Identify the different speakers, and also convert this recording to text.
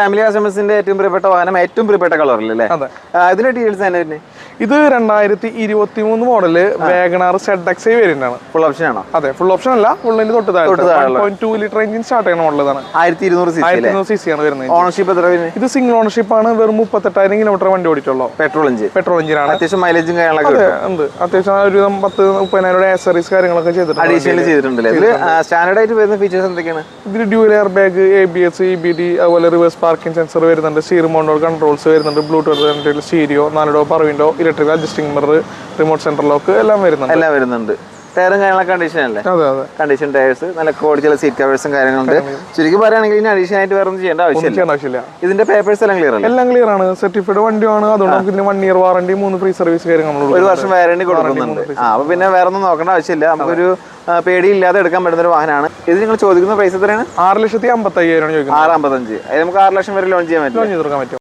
Speaker 1: Family കസ്റ്റമേഴ്സിന്റെ ഏറ്റവും പ്രിയപ്പെട്ട വാഹനം, ഏറ്റവും പ്രിയപ്പെട്ട കളറിലല്ലേ? ഇതിന്റെ ഡീറ്റെയിൽസ് തന്നെ.
Speaker 2: ഇത് 2023 മോഡല് വാഗണാർ ZX വേരിയന്റ് ആണ്.
Speaker 1: ഫുൾ ഓപ്ഷൻ ആണോ?
Speaker 2: അതെ, ഫുൾ ഓപ്ഷൻ അല്ല, ഫുള്ളിന് തൊട്ട് 1.2 ലിറ്റർ എഞ്ചിൻ സ്റ്റാർട്ട് ചെയ്യുന്ന മോഡലാണ്.
Speaker 1: 1200
Speaker 2: cc ആണ് വരുന്നത്.
Speaker 1: ഓണർഷിപ്പ് എത്ര വരുന്നത്?
Speaker 2: ഇത് സിംഗിൾ ഓണർഷിപ്പ് ആണ്. വെറും 38,000 കിലോമീറ്റർ വണ്ടി ഓടിച്ചുള്ളൂ.
Speaker 1: പെട്രോൾ എഞ്ചിൻ ആണ്. അത്യാവശ്യം മൈലേജും കാര്യങ്ങളൊക്കെ
Speaker 2: ഉണ്ട്. അത്യാവശ്യം ഒരു 10-30,000 ആക്സറീസ് കാര്യങ്ങളൊക്കെ
Speaker 1: ചെയ്തിട്ടുണ്ട്. സ്റ്റാൻഡേർഡ് ആയിട്ട് വരുന്ന ഫീച്ചേഴ്സ് എന്തൊക്കെയാണ്?
Speaker 2: ഇതിൽ dual air bag, ABS, EBD, അതുപോലെ റിവേഴ്സ് പാർക്കിംഗ് സെൻസർ വരുന്നുണ്ട്. സ്റ്റീറിംഗ് മൗണ്ട് കൺട്രോൾസ് വരുന്നുണ്ട്. Bluetooth stereo, 4 door power window, electric adjusting mirror, remote centre lock എല്ലാം വരുന്നുണ്ട്.
Speaker 1: ടയറും കാര്യങ്ങളൊക്കെ കണ്ടീഷൻ അല്ലേ?
Speaker 2: അതെ.
Speaker 1: കണ്ടീഷൻ ടയേഴ്സ്, നല്ല ക്വാളിറ്റിയുള്ള സീറ്റ് കവേഴ്സും കാര്യങ്ങളുണ്ട്. ശരിക്കും പറയുകയാണെങ്കിൽ ഇനി അഡീഷൻ ആയിട്ട് വേറെ ഒന്നും ചെയ്യേണ്ട ആവശ്യമില്ല. ഇതിന്റെ പേപ്പേഴ്സ് എല്ലാം ക്ലിയർ അല്ലേ?
Speaker 2: എല്ലാം ക്ലിയർ ആണ്. സർട്ടിഫൈഡ് വണ്ടിയാണ്. അതുകൊണ്ട് നമുക്ക് 1 ഇയർ വാറണ്ടി, 3 ഫ്രീ സർവീസ് കാര്യങ്ങൾ,
Speaker 1: 1 വർഷം വാറണ്ടി കൊടുക്കുന്നുണ്ട്. അപ്പൊ പിന്നെ വേറെ ഒന്നും നോക്കേണ്ട ആവശ്യമില്ല. നമുക്കൊരു പേടിയില്ലാതെ എടുക്കാൻ പറ്റുന്ന ഒരു വാഹനമാണ് ഇത്. നിങ്ങൾ ചോദിക്കുന്ന പ്രൈസ് എത്രയാണ്?
Speaker 2: 6,55,000 ചോദിക്കുന്നത്.
Speaker 1: 6,55,000. നമുക്ക് 6 ലക്ഷം വരെ ലോൺ ചെയ്യാൻ പറ്റും.